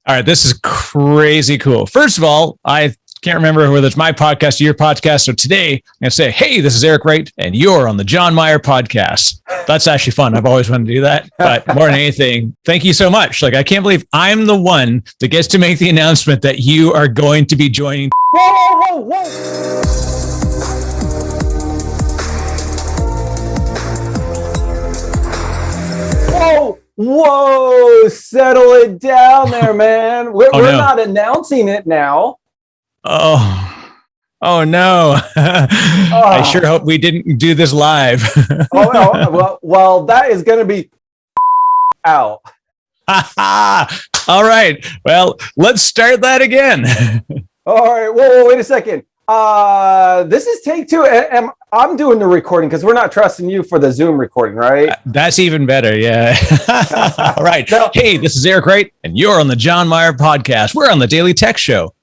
All right, this is crazy cool. First of all, I can't remember whether it's my podcast or your podcast. So today I'm going to say, hey, this is Eric Wright, and you're on the John Myer podcast. That's actually fun. I've always wanted to do that. But more than anything, thank you so much. Like, I can't believe I'm the one that gets to make the announcement that you are going to be joining. Whoa, whoa, whoa. Whoa, settle it down there, man. We're not announcing it now. Oh no. I sure hope we didn't do this live. Well, that is going to be out. All right. Well, let's start that again. All right. Whoa, wait a second. This is take two. I'm doing the recording because we're not trusting you for the Zoom recording, right? That's even better. Yeah. All right. No. Hey, this is Eric Wright, and you're on the John Myer podcast. We're on the Daily Tech Show.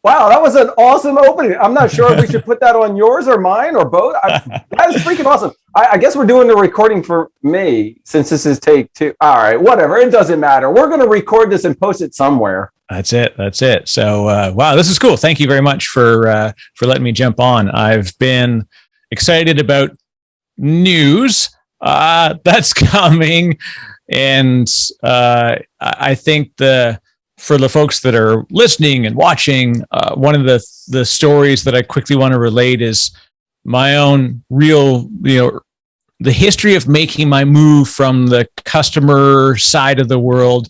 Wow, that was an awesome opening. I'm not sure if we should put that on yours or mine or both. That is freaking awesome. I guess we're doing the recording for me since this is take two. All right, whatever. It doesn't matter. We're going to record this and post it somewhere. That's it. So, wow, this is cool. Thank you very much for letting me jump on. I've been excited about news that's coming, and I think for the folks that are listening and watching, one of the stories that I quickly want to relate is my own real, the history of making my move from the customer side of the world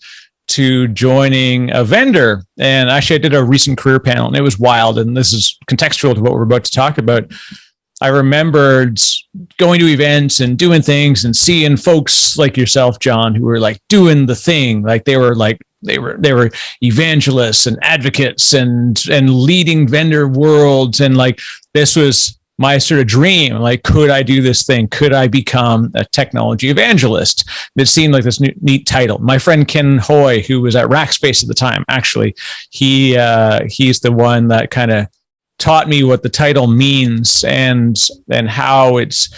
to joining a vendor. And actually, I did a recent career panel, and it was wild. And this is contextual to what we're about to talk about. I remembered going to events and doing things and seeing folks like yourself, John, who were like doing the thing. Like they were evangelists and advocates and leading vendor worlds. And like, this was my sort of dream. Like, could I do this thing? Could I become a technology evangelist? It seemed like this neat title. My friend Ken Hoy, who was at Rackspace at the time, actually, he's the one that kind of taught me what the title means and how it's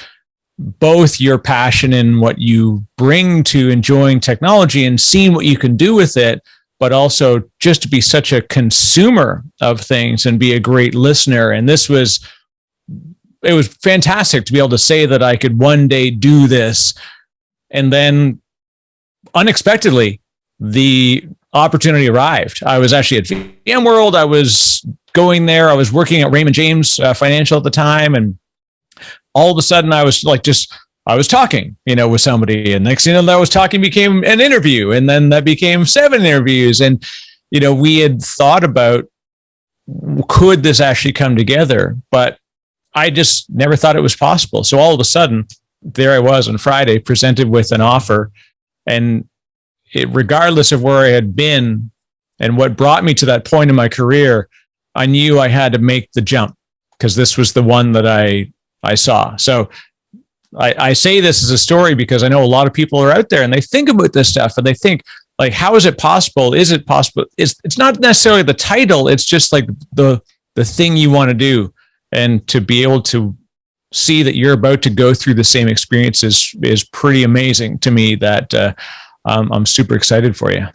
both your passion and what you bring to enjoying technology and seeing what you can do with it, but also just to be such a consumer of things and be a great listener. And it was fantastic to be able to say that I could one day do this. And then unexpectedly, the opportunity arrived. I was actually at VMworld. I was going there. I was working at Raymond James Financial at the time. And all of a sudden I was talking, with somebody. And next thing you know, that was talking became an interview. And then that became 7 interviews. And, we had thought about, could this actually come together? But I just never thought it was possible. So all of a sudden, there I was on Friday, presented with an offer. And regardless of where I had been and what brought me to that point in my career, I knew I had to make the jump because this was the one that I saw. So I say this as a story because I know a lot of people are out there and they think about this stuff and they think, like, how is it possible? Is it possible? It's not necessarily the title. It's just like the thing you want to do. And to be able to see that you're about to go through the same experiences is pretty amazing to me that I'm super excited for you.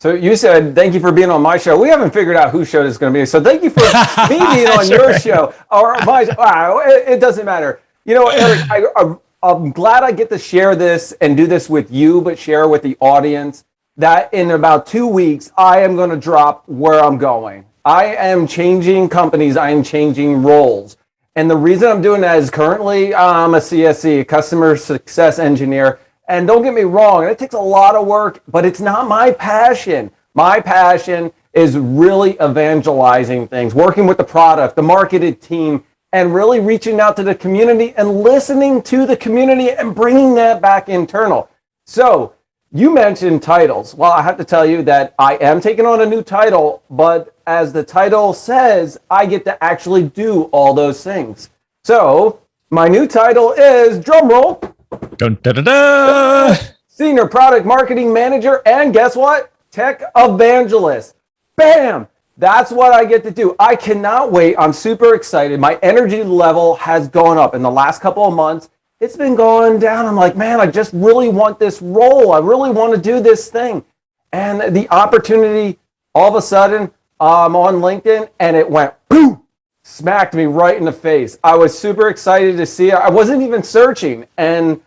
So you said, thank you for being on my show. We haven't figured out whose show this is going to be. So thank you for me being on your show or my show. Wow, it doesn't matter. Eric, I'm glad I get to share this and do this with you, but share with the audience that in about 2 weeks, I am going to drop where I'm going. I am changing companies. I am changing roles. And the reason I'm doing that is currently I'm a CSE, a customer success engineer. And don't get me wrong, it takes a lot of work, but it's not my passion. My passion is really evangelizing things, working with the product, the marketing team, and really reaching out to the community and listening to the community and bringing that back internal. So you mentioned titles. Well, I have to tell you that I am taking on a new title, but as the title says, I get to actually do all those things. So my new title is, drumroll, dun, da, da, da. Senior Product Marketing Manager, and guess what? Tech Evangelist. Bam! That's what I get to do. I cannot wait. I'm super excited. My energy level has gone up in the last couple of months. It's been going down. I'm like, man, I just really want this role. I really want to do this thing. And the opportunity, all of a sudden, I'm on LinkedIn, and it went boom, smacked me right in the face. I was super excited to see it. I wasn't even searching. And,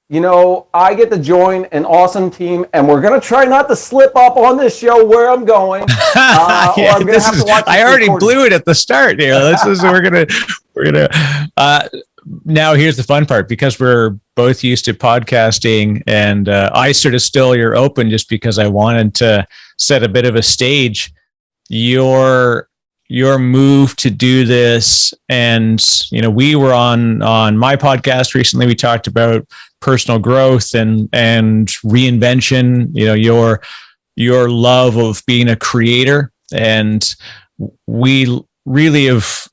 you know, I get to join an awesome team, and we're going to try not to slip up on this show where I'm going. Yeah, or I'm going to have to watch I already blew it at the start here. This is, we're gonna, now here's the fun part, because we're both used to podcasting, and I sort of still you're open just because I wanted to set a bit of a stage. Your move to do this, and you know, we were on my podcast recently. We talked about personal growth and reinvention. You know, your love of being a creator, and we really have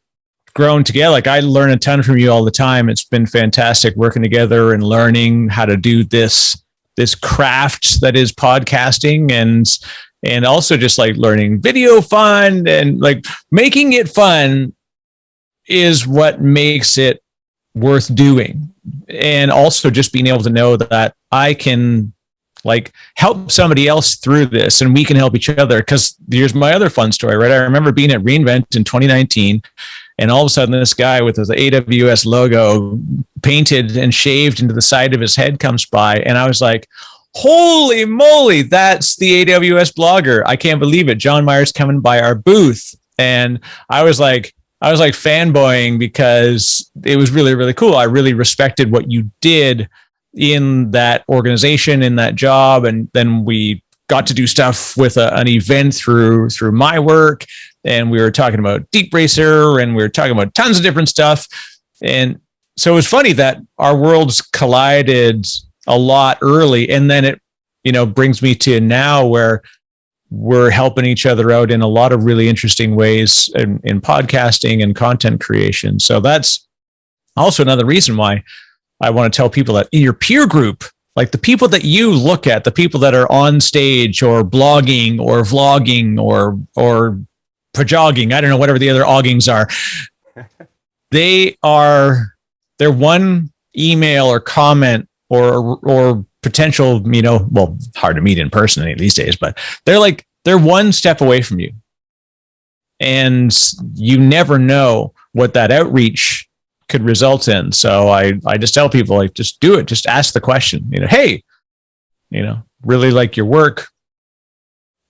grown together. Like, I learn a ton from you all the time. It's been fantastic working together and learning how to do this craft that is podcasting, and also just like learning video fun, and like making it fun is what makes it worth doing. And also just being able to know that I can like help somebody else through this, and we can help each other. Because here's my other fun story, right? I remember being at reInvent in 2019, and all of a sudden this guy with his AWS logo painted and shaved into the side of his head comes by, and I was like, holy moly, that's the AWS blogger. I can't believe it. John Myer's coming by our booth. And I was like fanboying, because it was really, really cool. I really respected what you did in that organization, in that job. And then we got to do stuff with an event through my work. And we were talking about Deep Racer, and we were talking about tons of different stuff. And so it was funny that our worlds collided a lot early. And then it, you know, brings me to now where we're helping each other out in a lot of really interesting ways in podcasting and content creation. So that's also another reason why I want to tell people that in your peer group, like the people that you look at, the people that are on stage or blogging or vlogging or projogging, I don't know, whatever the other oggings are, they're one email or comment or potential, you know, well, hard to meet in person these days, but they're one step away from you. And you never know what that outreach could result in. So I just tell people, like, just do it. Just ask the question, you know, hey, you know, really like your work.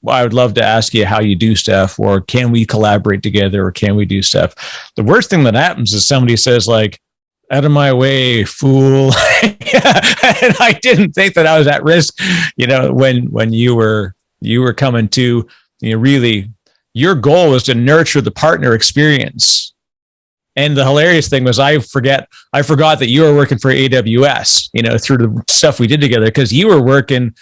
Well, I would love to ask you how you do stuff, or can we collaborate together, or can we do stuff? The worst thing that happens is somebody says, like, out of my way, fool. And I didn't think that I was at risk, you know, when you were coming to, you know, really your goal was to nurture the partner experience. And the hilarious thing was I forgot that you were working for AWS, you know, through the stuff we did together, because you were working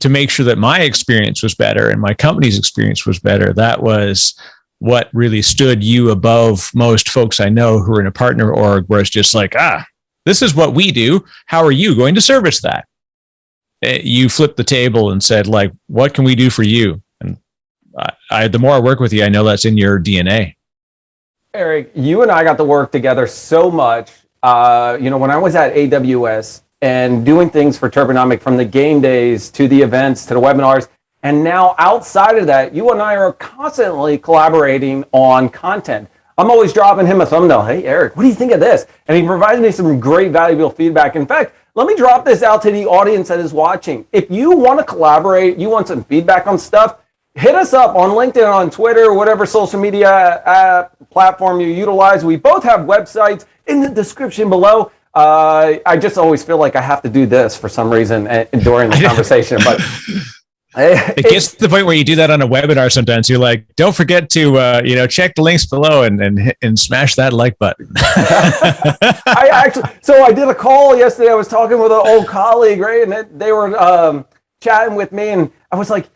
to make sure that my experience was better and my company's experience was better. That was what really stood you above most folks I know who are in a partner org, where it's just like, this is what we do. How are you going to service that? You flipped the table and said, like, what can we do for you? And the more I work with you, I know that's in your DNA. Eric, you and I got to work together so much. You know, when I was at AWS and doing things for Turbonomic, from the game days to the events to the webinars, and now outside of that, you and I are constantly collaborating on content. I'm always dropping him a thumbnail. Hey, Eric, what do you think of this? And he provides me some great, valuable feedback. In fact, let me drop this out to the audience that is watching. If you want to collaborate, you want some feedback on stuff, hit us up on LinkedIn, on Twitter, whatever social media platform you utilize. We both have websites in the description below. I just always feel like I have to do this for some reason during the conversation, but it gets to the point where you do that on a webinar sometimes. You're like, don't forget to you know, check the links below and smash that like button. I did a call yesterday. I was talking with an old colleague, right? And they were chatting with me, and I was like,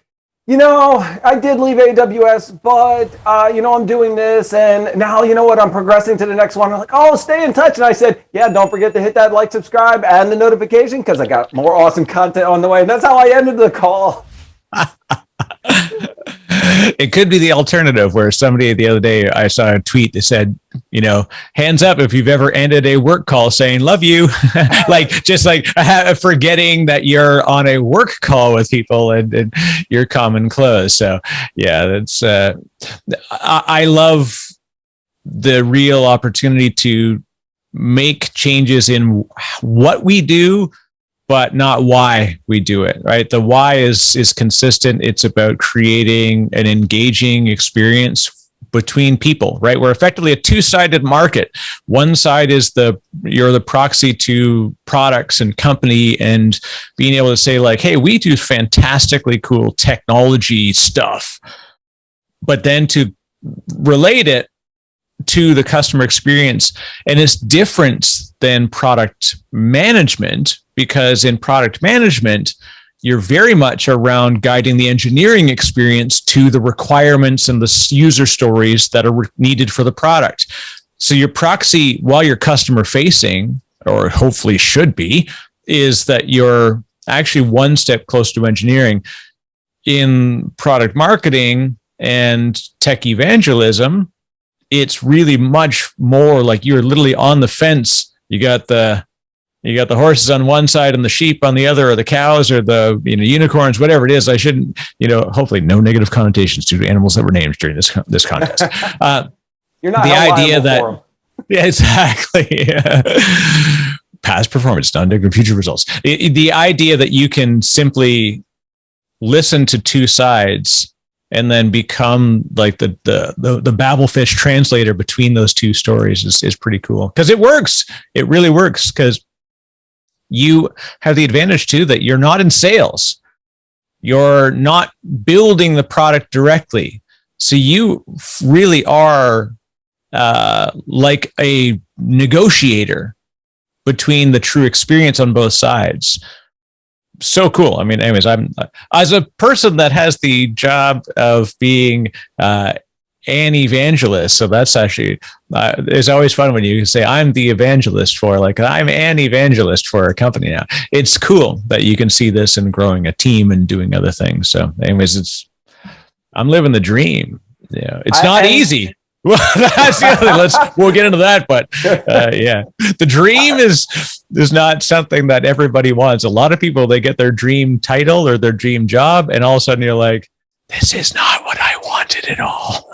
you know, I did leave AWS, but, you know, I'm doing this, and now, you know what, I'm progressing to the next one. I'm like, oh, stay in touch. And I said, yeah, don't forget to hit that like, subscribe, and the notification, because I got more awesome content on the way. And that's how I ended the call. It could be the alternative where somebody the other day, I saw a tweet that said, hands up if you've ever ended a work call saying, love you, just forgetting that you're on a work call with people and your common close. So yeah, that's, I love the real opportunity to make changes in what we do, but not why we do it, right? The why is consistent. It's about creating an engaging experience between people, right? We're effectively a two-sided market. One side is you're the proxy to products and company and being able to say like, hey, we do fantastically cool technology stuff, but then to relate it to the customer experience. And it's different than product management, because in product management, you're very much around guiding the engineering experience to the requirements and the user stories that are needed for the product. So your proxy, while you're customer facing, or hopefully should be, is that you're actually one step close to engineering. In product marketing and tech evangelism, it's really much more like you're literally on the fence. You got the horses on one side and the sheep on the other, or the cows, or the unicorns, whatever it is. I shouldn't, hopefully no negative connotations to animals that were named during this contest. You're not the idea that, yeah, exactly. Past performance, non-negative future results. The idea that you can simply listen to two sides and then become like the Babelfish translator between those two stories is pretty cool, because it works. It really works, because you have the advantage too that you're not in sales. You're not building the product directly. So you really are like a negotiator between the true experience on both sides. So cool. I mean, anyways, I'm as a person that has the job of being an evangelist. So that's actually, it's always fun when you say I'm the evangelist I'm an evangelist for a company now. It's cool that you can see this and growing a team and doing other things. So anyways, I'm living the dream. Yeah. It's not easy. Well, that's the other thing. We'll get into that, but yeah, the dream is not something that everybody wants. A lot of people, they get their dream title or their dream job, and all of a sudden you're like, this is not what I wanted at all.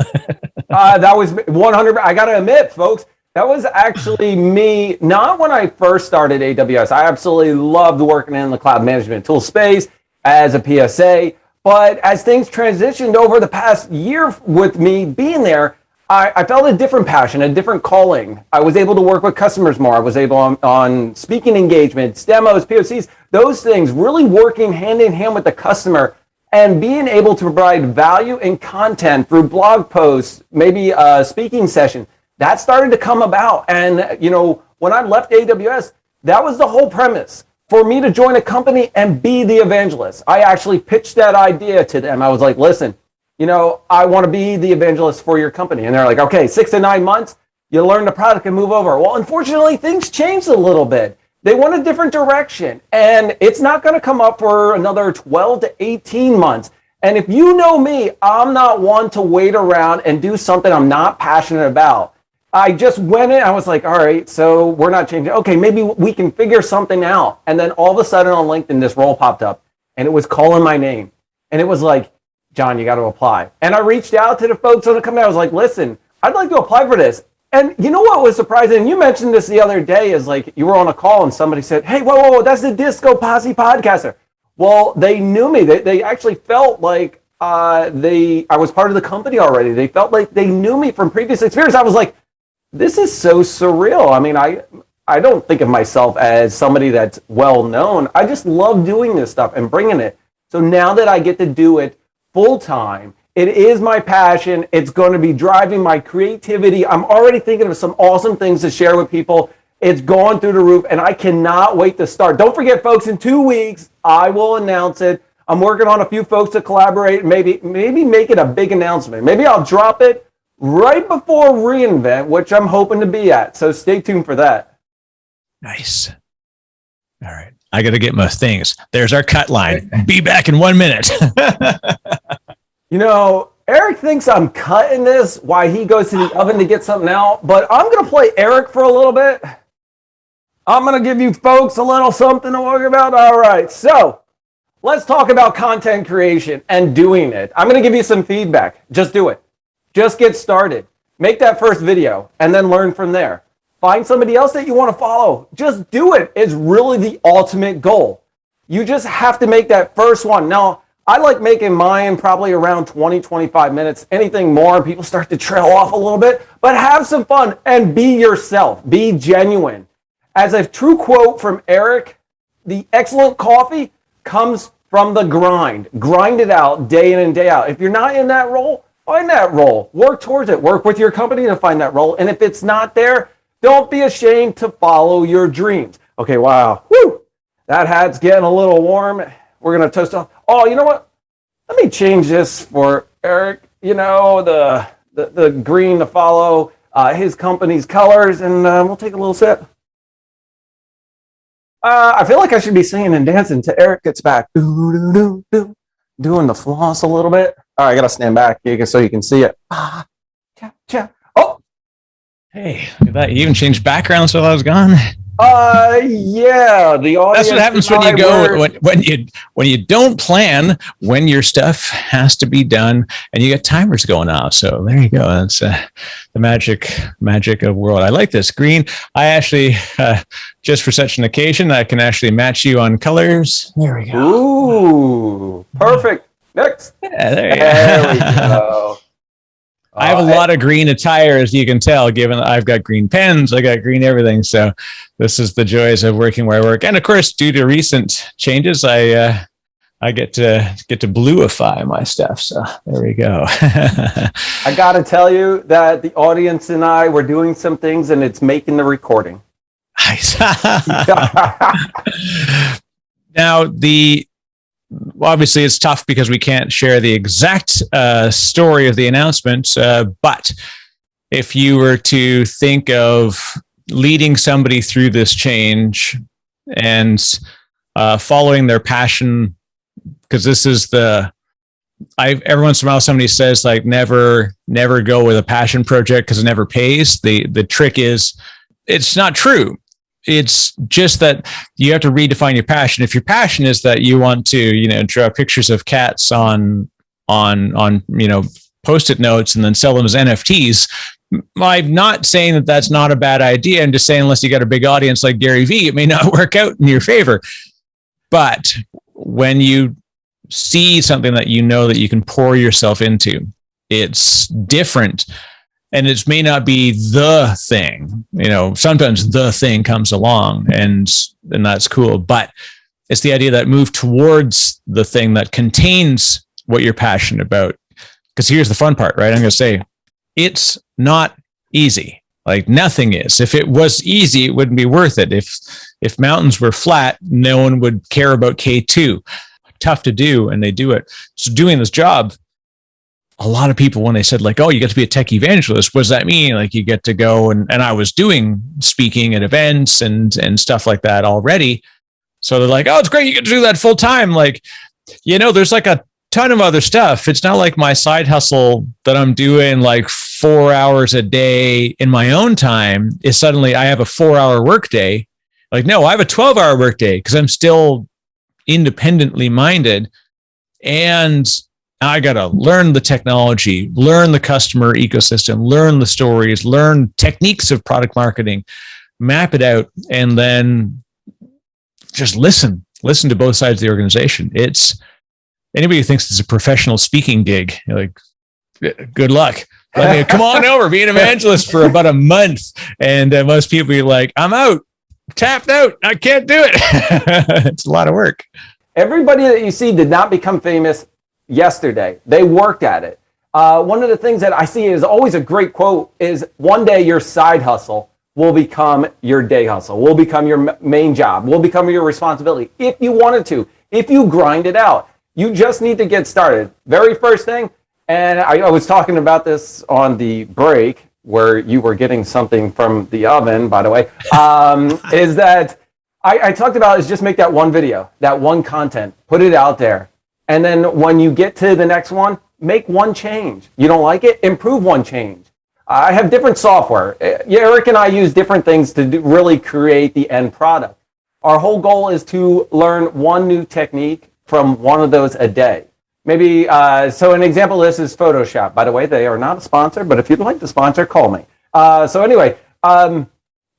That was 100. I got to admit, folks, that was actually me. Not when I first started AWS. I absolutely loved working in the cloud management tool space as a PSA. But as things transitioned over the past year with me being there, I felt a different passion, a different calling. I was able to work with customers more. I was able on speaking engagements, demos, POCs, those things, really working hand in hand with the customer and being able to provide value and content through blog posts, maybe a speaking session. That started to come about. And, when I left AWS, that was the whole premise. For me to join a company and be the evangelist. I actually pitched that idea to them. I was like, listen, I want to be the evangelist for your company. And they're like, okay, 6 to 9 months, you learn the product and move over. Well, unfortunately, things changed a little bit. They went a different direction, and it's not going to come up for another 12 to 18 months. And if you know me, I'm not one to wait around and do something I'm not passionate about. I just went in, I was like, all right, so we're not changing. Okay, maybe we can figure something out. And then all of a sudden on LinkedIn, this role popped up, and it was calling my name. And it was like, John, you got to apply. And I reached out to the folks on the company. I was like, listen, I'd like to apply for this. And you know what was surprising? You mentioned this the other day, is like you were on a call and somebody said, hey, whoa, that's the Disco Posse podcaster. Well, they knew me. They actually felt like I was part of the company already. They felt like they knew me from previous experience. I was like, this is so surreal. I mean, I don't think of myself as somebody that's well known. I just love doing this stuff and bringing it. So now that I get to do it full time, it is my passion. It's going to be driving my creativity. I'm already thinking of some awesome things to share with people. It's going through the roof, and I cannot wait to start. Don't forget, folks, in 2 weeks, I will announce it. I'm working on a few folks to collaborate, maybe make it a big announcement. Maybe I'll drop it right before reInvent, which I'm hoping to be at. So stay tuned for that. Nice. All right. I got to get my things. There's our cut line. Be back in 1 minute. Eric thinks I'm cutting this while he goes to the oven to get something out, but I'm going to play Eric for a little bit. I'm going to give you folks a little something to talk about. All right, so let's talk about content creation and doing it. I'm going to give you some feedback. Just do it. Just get started. Make that first video and then learn from there. Find somebody else that you want to follow. Just do it. It's really the ultimate goal. You just have to make that first one. Now, I like making mine probably around 20, 25 minutes. Anything more, people start to trail off a little bit. But have some fun and be yourself. Be genuine. As a true quote from Eric, the excellent coffee comes from the grind. Grind it out day in and day out. If you're not in that role, find that role. Work towards it. Work with your company to find that role. And if it's not there, don't be ashamed to follow your dreams. Okay, wow. Woo! That hat's getting a little warm. We're going to toast off. Oh, you know what? Let me change this for Eric. You know, the green to follow his company's colors. And we'll take a little sip. I feel like I should be singing and dancing till Eric gets back. Doing the floss a little bit. All right, I got to stand back so you can see it. Oh, hey, look at that. You even changed backgrounds while I was gone. Yeah, the audience. That's what happens when you go when you don't plan when your stuff has to be done, and you get timers going off. So there you go. That's the magic of world. I like this green. I actually just for such an occasion, I can actually match you on colors. There we go. Ooh, perfect. Next. Yeah, there we go. I have a lot of green attire, as you can tell, given that I've got green pens, I got green everything. So this is the joys of working where I work. And of course, due to recent changes, I get to bluify my stuff. So there we go. I got to tell you that the audience and I were doing some things, and it's making the recording. Nice. Now, obviously, it's tough because we can't share the exact story of the announcement. But if you were to think of leading somebody through this change and following their passion, because this is every once in a while somebody says like never go with a passion project because it never pays. The trick is it's not true. It's just that you have to redefine your passion. If your passion is that you want to, draw pictures of cats on Post-it notes and then sell them as NFTs, I'm not saying that that's not a bad idea. I'm just saying unless you got a big audience like Gary Vee, it may not work out in your favor. But when you see something that you know that you can pour yourself into, it's different. And it may not be the thing, sometimes the thing comes along and that's cool. But it's the idea that move towards the thing that contains what you're passionate about. Because here's the fun part, right? I'm going to say it's not easy. Like nothing is. If it was easy, it wouldn't be worth it. If mountains were flat, no one would care about K2. Tough to do, and they do it. So doing this job, a lot of people, when they said like, oh, you get to be a tech evangelist, what does that mean? Like you get to go and I was doing speaking at events and stuff like that already. So they're like, oh, it's great. You get to do that full time. Like, there's like a ton of other stuff. It's not like my side hustle that I'm doing like 4 hours a day in my own time is suddenly I have a 4-hour workday. Like, no, I have a 12-hour workday because I'm still independently minded. And I got to learn the technology, learn the customer ecosystem, learn the stories, learn techniques of product marketing, map it out, and then just listen to both sides of the organization. It's anybody who thinks it's a professional speaking gig, like, good luck. Come on over, be an evangelist for about a month. And most people are like, I'm out, tapped out. I can't do it. It's a lot of work. Everybody that you see did not become famous yesterday. They worked at it. One of the things that I see is always a great quote is one day your side hustle will become your day hustle, will become your main job, will become your responsibility if you wanted to, if you grind it out. You just need to get started. Very first thing, and I was talking about this on the break where you were getting something from the oven, by the way, is that I talked about is just make that one video, that one content, put it out there. And then when you get to the next one, make one change. You don't like it? Improve one change. I have different software. Eric and I use different things to really create the end product. Our whole goal is to learn one new technique from one of those a day. Maybe, so an example of this is Photoshop. By the way, they are not a sponsor, but if you'd like to sponsor, call me. So anyway,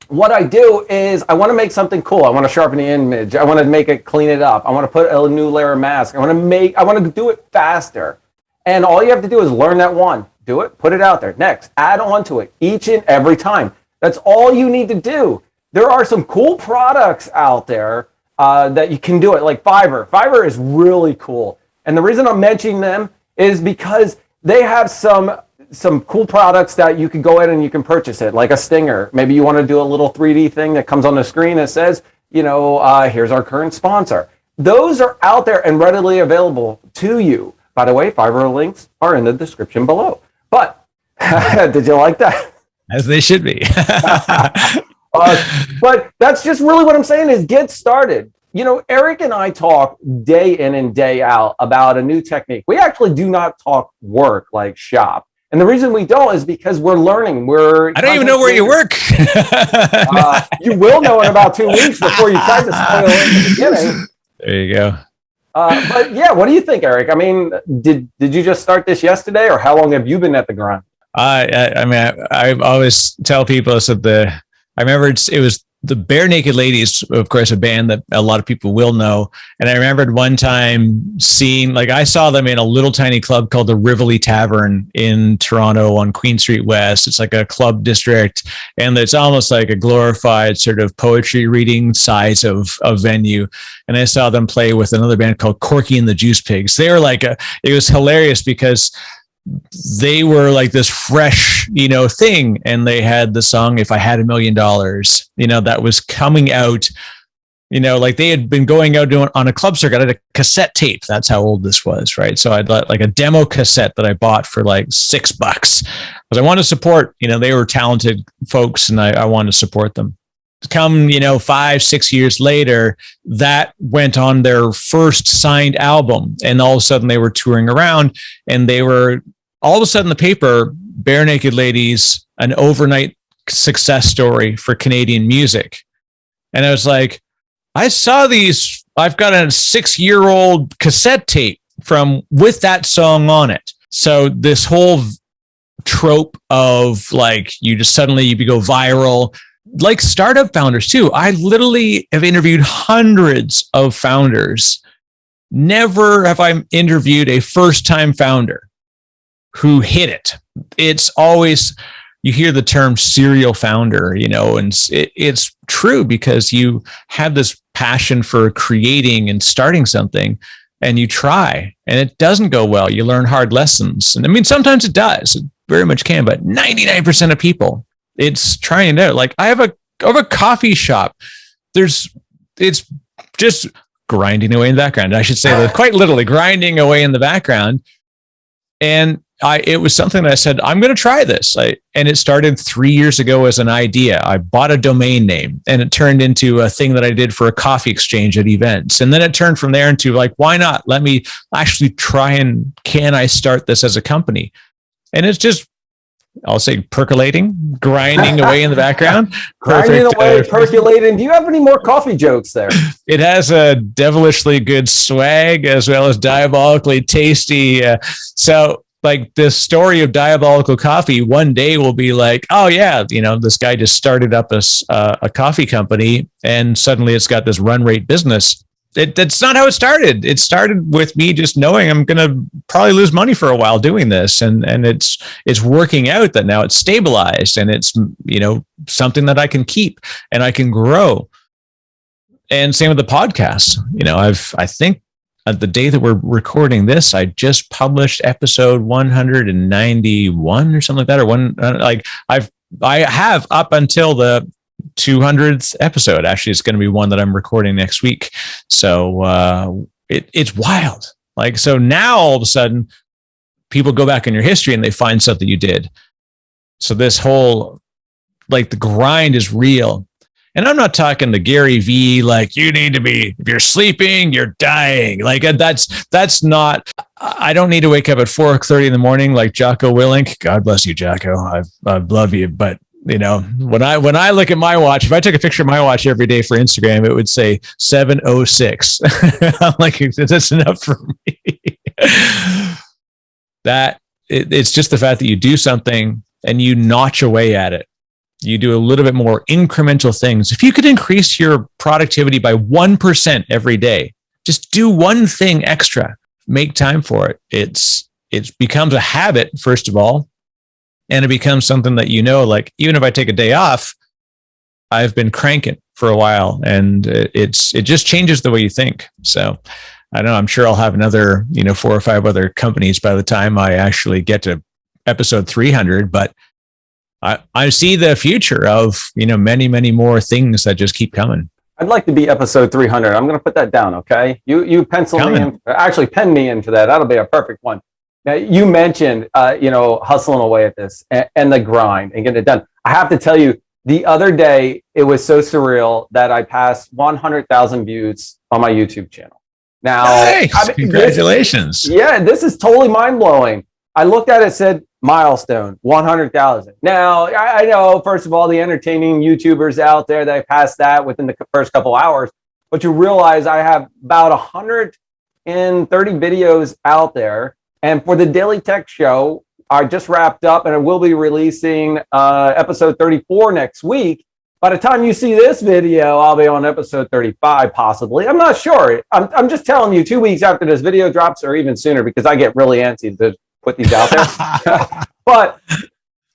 what I do is I want to make something cool. I want to sharpen the image. I want to make it, clean it up. I want to put a new layer of mask. I want to do it faster. And all you have to do is learn that one. Do it, put it out there. Next, add on to it each and every time. That's all you need to do. There are some cool products out there that you can do it, like Fiverr. Fiverr is really cool. And the reason I'm mentioning them is because they have some cool products that you can go in and you can purchase it, like a stinger. Maybe you want to do a little 3D thing that comes on the screen that says, here's our current sponsor. Those are out there and readily available to you. By the way, Fiverr links are in the description below. But did you like that? As they should be. But that's just really what I'm saying is get started. Eric and I talk day in and day out about a new technique. We actually do not talk work like shop. And the reason we don't is because we're learning. I don't even know where you work. You will know in about 2 weeks before you try to spoil it in the beginning. There you go. But yeah, what do you think, Eric? I mean, did you just start this yesterday, or how long have you been at the grind? I always tell people I remember it was the Bare Naked Ladies, of course, a band that a lot of people will know. And I remembered one time I saw them in a little tiny club called the Rivoli Tavern in Toronto on Queen Street West. It's like a club district, and it's almost like a glorified sort of poetry reading size of venue. And I saw them play with another band called Corky and the Juice Pigs. They were it was hilarious because they were like this fresh, thing. And they had the song, If I Had $1 Million, that was coming out, they had been going out doing on a club circuit. I had a cassette tape. That's how old this was. Right. So I'd like a demo cassette that I bought for like $6 because I wanted to support, they were talented folks and I wanted to support them. Come, 5-6 years later, that went on their first signed album. And all of a sudden they were touring around and they were all of a sudden the paper, Bare Naked Ladies, an overnight success story for Canadian music. And I was like, I saw these, I've got a 6-year-old cassette tape with that song on it. So this whole trope of you go viral, like startup founders too. I literally have interviewed hundreds of founders. Never have I interviewed a first-time founder who hit it. It's always, you hear the term serial founder, and it's true because you have this passion for creating and starting something and you try and it doesn't go well. You learn hard lessons. And I mean, sometimes it does, it very much can, but 99% of people, it's trying it out. Like I have a coffee shop. It's just grinding away in the background. I should say that quite literally grinding away in the background. And it was something that I said, I'm going to try this. And it started 3 years ago as an idea. I bought a domain name and it turned into a thing that I did for a coffee exchange at events. And then it turned from there into why not? Let me actually try and can I start this as a company? And it's just, I'll say percolating, grinding away in the background. Grinding away, percolating. Do you have any more coffee jokes there? It has a devilishly good swag as well as diabolically tasty. So this story of Diabolical Coffee one day will be like, oh yeah, this guy just started up a coffee company and suddenly it's got this run rate business. That's not how it started. It started with me just knowing I'm going to probably lose money for a while doing this. And it's working out that now it's stabilized and it's, something that I can keep and I can grow. And same with the podcast. I think at the day that we're recording this, I just published episode 191 or something like that. Or I have up until the 200th episode. Actually, it's going to be one that I'm recording next week. So it's wild. So now all of a sudden people go back in your history and they find something you did. So this whole, the grind is real. And I'm not talking to Gary V, like you need to be, if you're sleeping, you're dying. Like that's not, I don't need to wake up at 4:30 in the morning like Jocko Willink. God bless you, Jocko. I love you. But you know, when I look at my watch, if I took a picture of my watch every day for Instagram, it would say 7:06. I'm like, that's enough for me. It's just the fact that you do something and you notch away at it. You do a little bit more incremental things. If you could increase your productivity by 1% every day, just do one thing extra, make time for it. It becomes a habit, first of all, and it becomes something that, you know, like even if I take a day off, I've been cranking for a while, and it just changes the way you think. So I don't know, I'm sure I'll have another, 4 or 5 other companies by the time I actually get to episode 300, but I see the future of, many, many more things that just keep coming. I'd like to be episode 300. I'm going to put that down. Okay. You pencil me in, actually pen me into that. That'll be a perfect one. Now you mentioned, hustling away at this and the grind and getting it done. I have to tell you, the other day, it was so surreal that I passed 100,000 views on my YouTube channel. Now, nice. Congratulations. This is totally mind blowing. I looked at it, said milestone 100,000. Now, I know, first of all, the entertaining YouTubers out there, they passed that within the first couple hours, but you realize I have about 130 videos out there. And for the Daily Tech Show, I just wrapped up and I will be releasing episode 34 next week. By the time you see this video, I'll be on episode 35, possibly. I'm not sure. I'm just telling you 2 weeks after this video drops, or even sooner, because I get really antsy to put these out there. But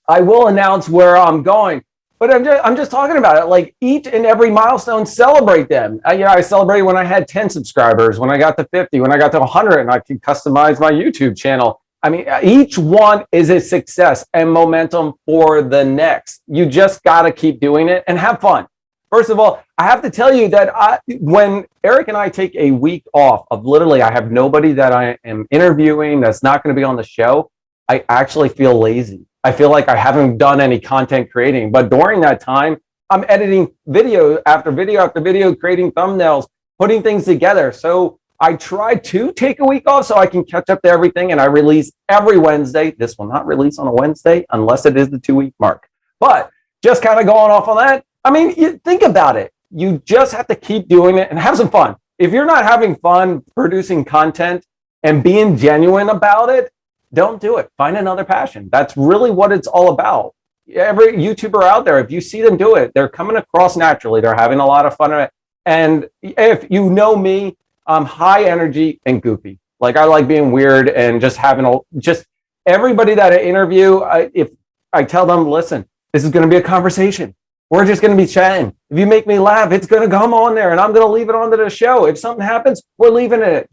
I will announce where I'm going. But I'm just talking about it. Like each and every milestone, celebrate them. I celebrated when I had 10 subscribers, when I got to 50, when I got to 100, and I could customize my YouTube channel. I mean, each one is a success and momentum for the next. You just got to keep doing it and have fun. First of all, I have to tell you that when Eric and I take a week off of literally, I have nobody that I am interviewing that's not going to be on the show, I actually feel lazy. I feel like I haven't done any content creating. But during that time, I'm editing video after video after video, creating thumbnails, putting things together. So I try to take a week off so I can catch up to everything, and I release every Wednesday. This will not release on a Wednesday unless it is the 2-week mark. But just kind of going off on that, I mean, you think about it. You just have to keep doing it and have some fun. If you're not having fun producing content and being genuine about it, don't do it. Find another passion. That's really what it's all about. Every YouTuber out there, if you see them do it, they're coming across naturally. They're having a lot of fun. And if you know me, I'm high energy and goofy. Like I like being weird and just having just everybody that I interview. If I tell them, listen, this is going to be a conversation. We're just going to be chatting. If you make me laugh, it's going to come on there and I'm going to leave it onto the show. If something happens, we're leaving it.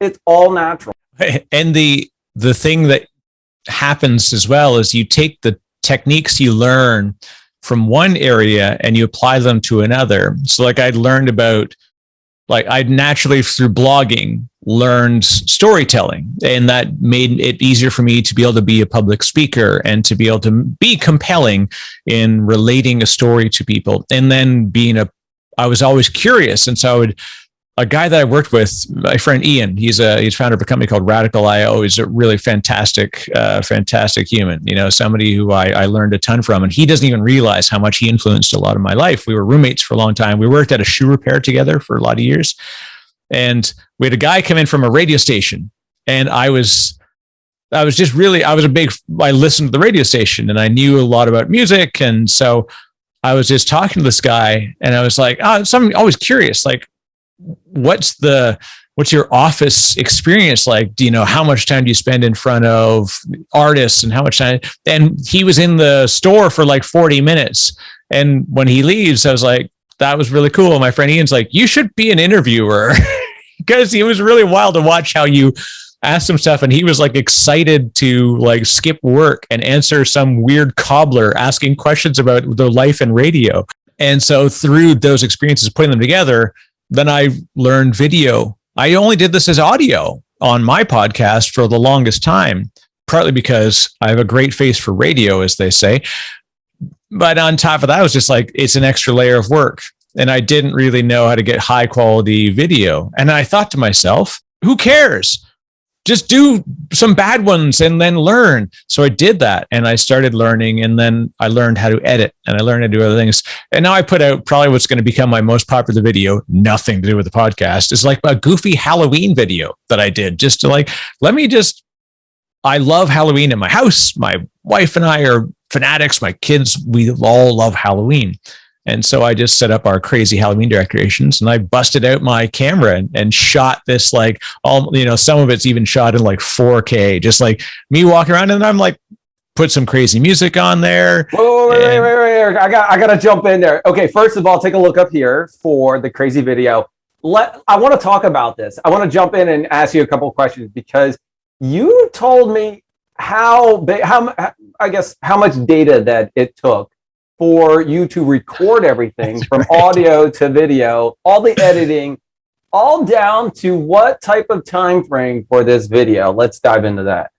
It's all natural. And the thing that happens as well is you take the techniques you learn from one area and you apply them to another. So like I'd learned about, I'd naturally through blogging learned storytelling, and that made it easier for me to be able to be a public speaker and to be able to be compelling in relating a story to people. And then I was always curious. And so a guy that I worked with, my friend Ian, he's founder of a company called Radical.io. He's a really fantastic human, somebody who I learned a ton from, and he doesn't even realize how much he influenced a lot of my life. We were roommates for a long time. We worked at a shoe repair together for a lot of years. And we had a guy come in from a radio station, and I listened to the radio station and I knew a lot about music. And so I was just talking to this guy and I was like, I'm always curious, like, what's your office experience like? Do you know how much time do you spend in front of artists and how much time? And he was in the store for like 40 minutes. And when he leaves, I was like, that was really cool. My friend Ian's like, you should be an interviewer because it was really wild to watch how you asked him stuff. And he was like excited to like skip work and answer some weird cobbler asking questions about their life in radio. And so through those experiences, putting them together, then I learned video. I only did this as audio on my podcast for the longest time, partly because I have a great face for radio, as they say. But on top of that, I was just like, it's an extra layer of work. And I didn't really know how to get high quality video. And I thought to myself, who cares? Just do some bad ones and then learn. So I did that and I started learning, and then I learned how to edit and I learned how to do other things. And now I put out probably what's going to become my most popular video, nothing to do with the podcast. It's like a goofy Halloween video that I did just to like, I love Halloween in my house. My wife and I are fanatics. My kids, we all love Halloween. And so I just set up our crazy Halloween decorations, and I busted out my camera and shot this like all, some of it's even shot in like 4K, just like me walking around, and I'm like, put some crazy music on there. Wait, Eric. I got to jump in there. Okay, first of all, take a look up here for the crazy video. I want to talk about this. I want to jump in and ask you a couple of questions, because you told me how much data that it took for you to record everything from audio to video, all the editing, all down to what type of time frame for this video. Let's dive into that.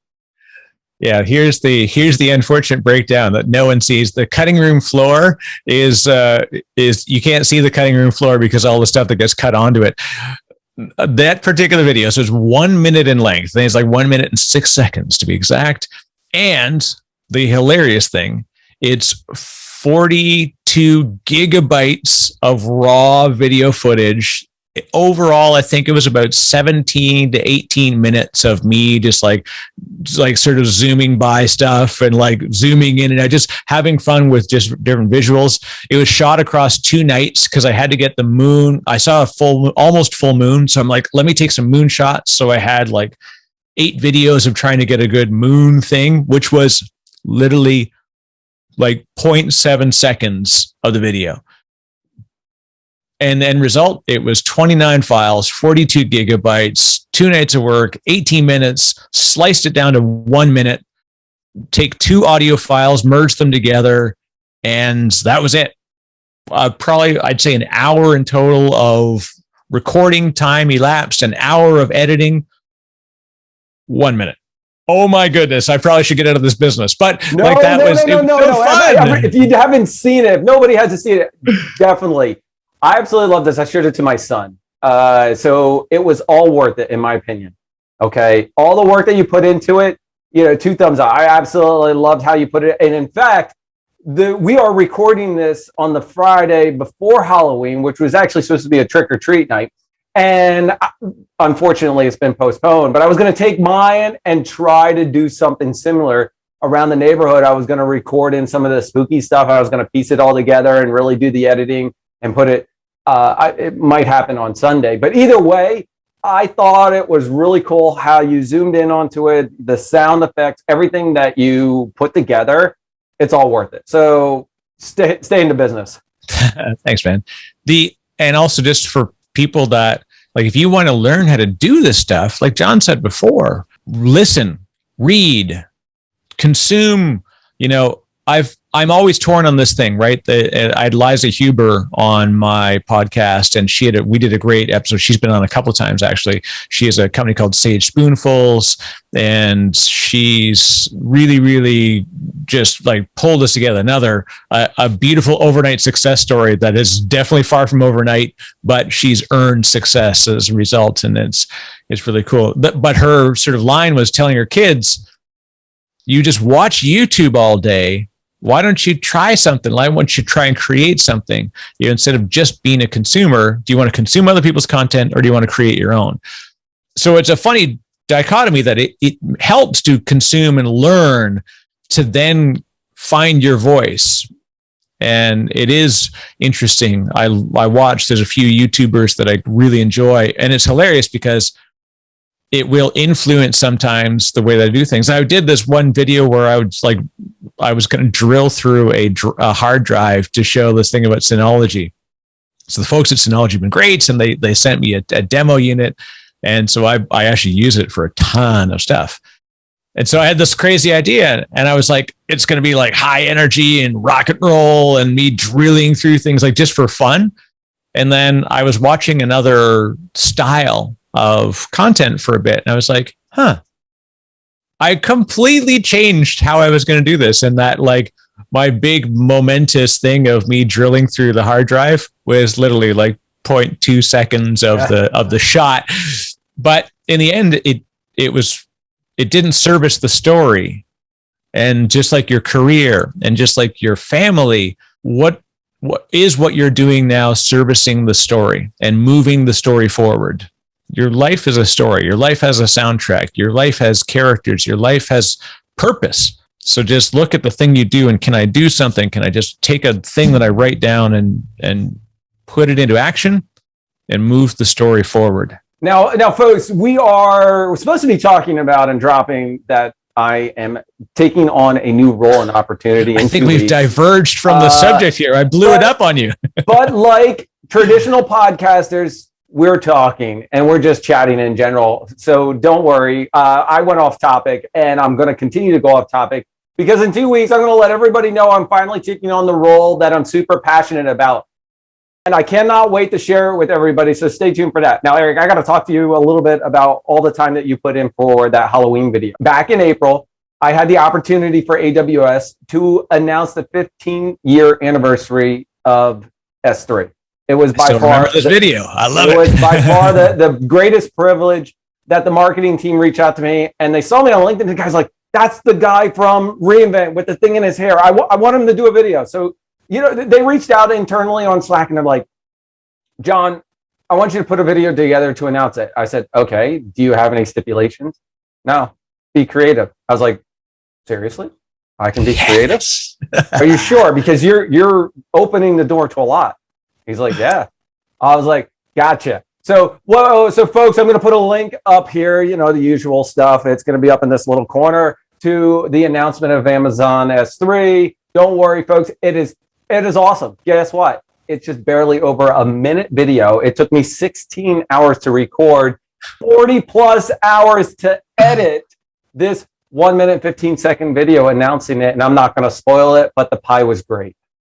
Yeah, here's the unfortunate breakdown that no one sees. The cutting room floor is you can't see the cutting room floor because all the stuff that gets cut onto it. That particular video, so it's 1 minute in length. I think it's like 1 minute and 6 seconds to be exact. And the hilarious thing, it's 42 gigabytes of raw video footage. Overall, I think it was about 17 to 18 minutes of me just like sort of zooming by stuff and like zooming in and out, just having fun with just different visuals. It was shot across 2 nights because I had to get the moon. I saw almost full moon. So I'm like, let me take some moon shots. So I had like 8 videos of trying to get a good moon thing, which was literally like 0.7 seconds of the video. And the end result, it was 29 files, 42 gigabytes, 2 nights of work, 18 minutes, sliced it down to 1 minute, take 2 audio files, merge them together, and that was it. Probably, I'd say an hour in total of recording time elapsed, an hour of editing, 1 minute. Oh my goodness, I probably should get out of this business. But no, like that was so fun. If you haven't seen it, if nobody has seen it, definitely. I absolutely love this. I showed it to my son. So it was all worth it, in my opinion. Okay. All the work that you put into it, 2 thumbs up. I absolutely loved how you put it. And in fact, we are recording this on the Friday before Halloween, which was actually supposed to be a trick or treat night. And unfortunately, it's been postponed. But I was going to take mine and try to do something similar around the neighborhood. I was going to record in some of the spooky stuff. I was going to piece it all together and really do the editing and put it. It might happen on Sunday. But either way, I thought it was really cool how you zoomed in onto it, the sound effects, everything that you put together. It's all worth it. So stay in the business. Thanks, man. And also just for people that, like, if you want to learn how to do this stuff, like John said before, listen, read, consume. I'm always torn on this thing, right? I had Liza Huber on my podcast, and we did a great episode. She's been on a couple of times, actually. She has a company called Sage Spoonfuls, and she's really, really just like pulled us together. Another a beautiful overnight success story that is definitely far from overnight, but she's earned success as a result, and it's really cool. But her sort of line was telling her kids, you just watch YouTube all day. Why don't you try something? Why don't you try and create something? Instead of just being a consumer, do you want to consume other people's content, or do you want to create your own? So it's a funny dichotomy that it helps to consume and learn to then find your voice. And it is interesting. I watch, there's a few YouTubers that I really enjoy, and it's hilarious because it will influence sometimes the way that I do things. I did this one video where I was going to drill through a hard drive to show this thing about Synology. So the folks at Synology have been great, and they sent me a demo unit. And so I actually use it for a ton of stuff. And so I had this crazy idea, and I was like, it's going to be like high energy and rock and roll and me drilling through things like just for fun. And then I was watching another style of content for a bit, and I was like, I completely changed how I was going to do this. And that, like, my big momentous thing of me drilling through the hard drive was literally like 0.2 seconds of the shot. But in the end, it didn't service the story. And just like your career and just like your family, what is what you're doing now servicing the story and moving the story forward? Your life is a story. Your life has a soundtrack. Your life has characters. Your life has purpose. So just look at the thing you do, and can I do something? Can I just take a thing that I write down and put it into action and move the story forward? Now, folks, we're supposed to be talking about and dropping that I am taking on a new role and opportunity. I think we've diverged from the subject here. I blew it up on you. But like traditional podcasters, we're talking and we're just chatting in general. So don't worry. I went off topic, and I'm going to continue to go off topic because in 2 weeks, I'm going to let everybody know I'm finally taking on the role that I'm super passionate about. And I cannot wait to share it with everybody. So stay tuned for that. Now, Eric, I got to talk to you a little bit about all the time that you put in for that Halloween video. Back in April, I had the opportunity for AWS to announce the 15-year anniversary of S3. It was by far this video. I love it. It was by far the greatest privilege that the marketing team reached out to me, and they saw me on LinkedIn. The guy's like, "That's the guy from reInvent with the thing in his hair. I want him to do a video." So, they reached out internally on Slack, and they're like, "John, I want you to put a video together to announce it." I said, "Okay. Do you have any stipulations?" "No. Be creative." I was like, "Seriously? I can be creative? Are you sure? Because you're opening the door to a lot." He's like, "Yeah." I was like, "Gotcha." So folks, I'm going to put a link up here, the usual stuff. It's going to be up in this little corner to the announcement of Amazon S3. Don't worry, folks. It is awesome. Guess what? It's just barely over a minute video. It took me 16 hours to record, 40 plus hours to edit this 1 minute, 15-second video announcing it. And I'm not going to spoil it, but the pie was great.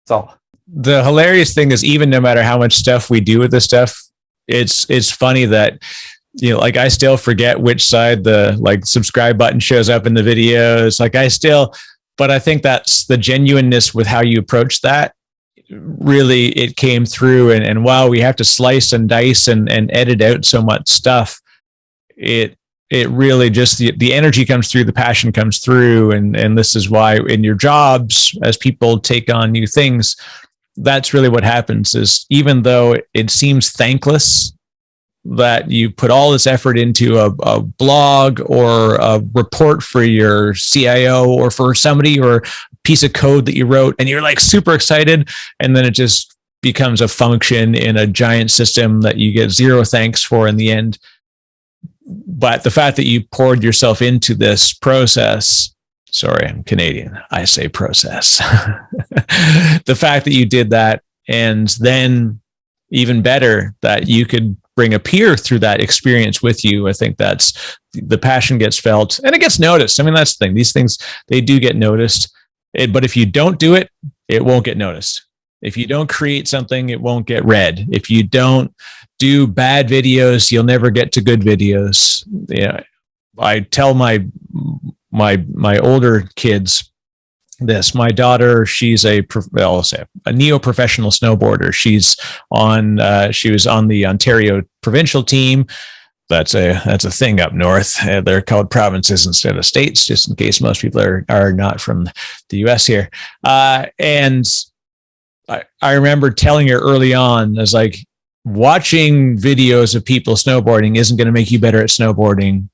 So the hilarious thing is, even no matter how much stuff we do with this stuff, it's funny that, like I still forget which side the subscribe button shows up in the videos. But I think that's the genuineness with how you approach that. Really, it came through, and wow, we have to slice and dice and edit out so much stuff. It really just the energy comes through, the passion comes through, and this is why in your jobs, as people take on new things, that's really what happens. Is even though it seems thankless that you put all this effort into a blog or a report for your CIO or for somebody, or a piece of code that you wrote, and you're super excited, and then it just becomes a function in a giant system that you get zero thanks for in the end. But the fact that you poured yourself into this process, sorry, I'm Canadian, I say process. The fact that you did that, and then even better that you could bring a peer through that experience with you, I think that's the passion gets felt and it gets noticed. I mean, that's the thing. These things, they do get noticed. But if you don't do it, it won't get noticed. If you don't create something, it won't get read. If you don't do bad videos, you'll never get to good videos. I tell my older kids this. My daughter, she's a neo-professional snowboarder. She was on the Ontario provincial team. That's a thing up north. They're called provinces instead of states, just in case most people are not from the US here. And I remember telling her early on, I was like, watching videos of people snowboarding isn't going to make you better at snowboarding.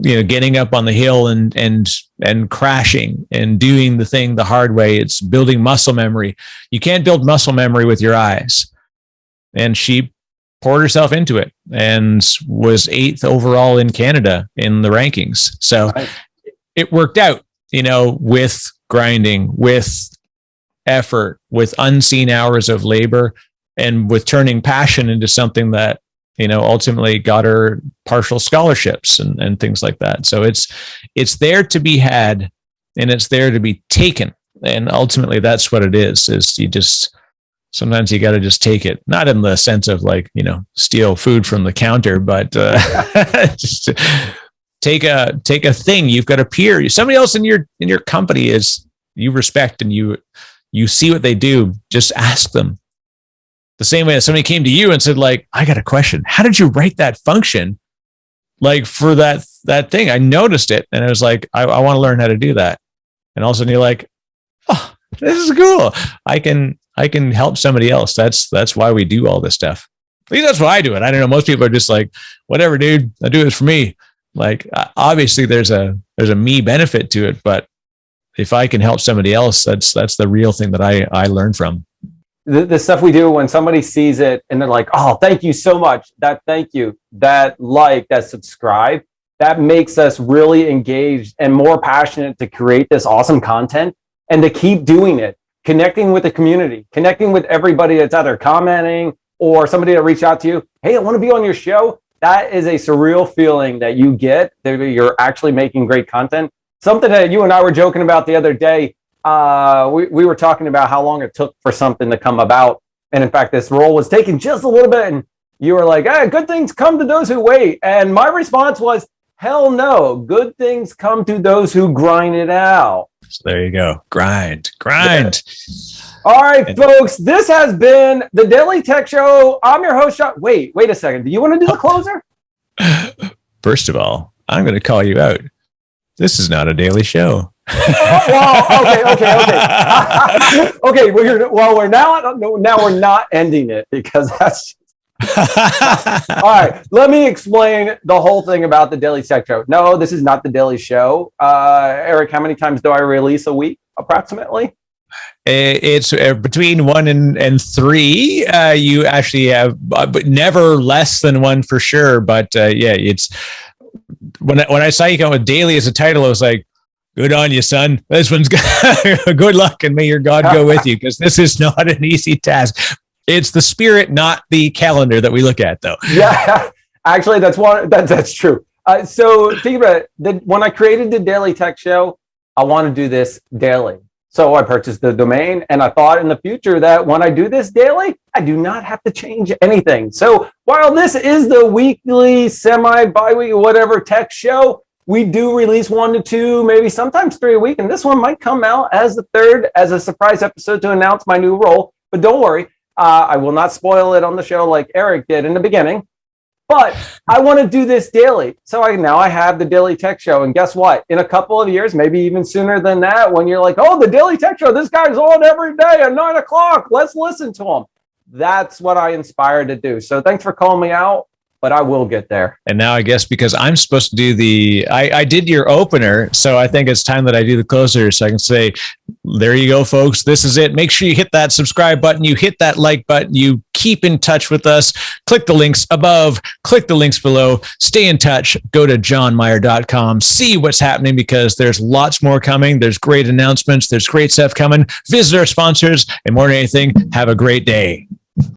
Getting up on the hill and crashing and doing the thing the hard way. It's building muscle memory. You can't build muscle memory with your eyes. And she poured herself into it and was 8th overall in Canada in the rankings. So it worked out, with grinding, with effort, with unseen hours of labor, and with turning passion into something that, ultimately got her partial scholarships and things like that. So it's there to be had, and it's there to be taken. And ultimately that's what it is sometimes you got to just take it, not in the sense of steal food from the counter, but just take a thing. You've got a peer, somebody else in your company is you respect and you see what they do, just ask them. The same way that somebody came to you and said, like, I got a question. How did you write that function? Like for that thing, I noticed it. And I was like, I want to learn how to do that. And all of a sudden you're like, oh, this is cool. I can help somebody else. That's why we do all this stuff. At least that's why I do it. I don't know. Most people are just like, whatever, dude, I do this for me. Like, obviously there's a me benefit to it, but if I can help somebody else, that's the real thing that I learn from. The stuff we do when somebody sees it and they're like, oh, thank you so much. That thank you, that like, that subscribe, that makes us really engaged and more passionate to create this awesome content and to keep doing it, connecting with the community, connecting with everybody that's either commenting or somebody that reached out to you. Hey, I want to be on your show. That is a surreal feeling that you get, that you're actually making great content. Something that you and I were joking about the other day. We were talking about how long it took for something to come about. And in fact, this role was taking just a little bit. And you were like, hey, good things come to those who wait. And my response was, hell no. Good things come to those who grind it out. So there you go. Grind. Yeah. All right, folks, this has been the Daily Tech Show. I'm your host, Sean. Wait a second. Do you want to do the closer? First of all, I'm going to call you out. This is not a daily show. Well, okay. Okay, we're not ending it because that's all right. Let me explain the whole thing about the Daily Tech Show. No, this is not the Daily Show. Eric, how many times do I release a week approximately? It's between 1 and 3. You actually have, but never less than 1 for sure. But yeah, it's when I saw you come with daily as a title, I was like, good on you, son. This one's good luck, and may your God go with you, because this is not an easy task. It's the spirit, not the calendar that we look at, though. Yeah, actually, that's true. So think about it. When I created the Daily Tech Show, I want to do this daily. So I purchased the domain, and I thought in the future that when I do this daily, I do not have to change anything. So while this is the weekly, bi-weekly, whatever tech show, we do release 1 to 2, maybe sometimes 3 a week. And this one might come out as the 3rd, as a surprise episode to announce my new role. But don't worry, I will not spoil it on the show like Eric did in the beginning. But I want to do this daily. So now I have the Daily Tech Show. And guess what? In a couple of years, maybe even sooner than that, when you're like, oh, the Daily Tech Show, this guy's on every day at 9 o'clock. Let's listen to him. That's what I inspired to do. So thanks for calling me out, but I will get there. And now I guess because I'm supposed to do I did your opener, so I think it's time that I do the closer, so I can say, there you go, folks. This is it. Make sure you hit that subscribe button. You hit that like button. You keep in touch with us. Click the links above. Click the links below. Stay in touch. Go to johnmyer.com. See what's happening, because there's lots more coming. There's great announcements. There's great stuff coming. Visit our sponsors. And more than anything, have a great day.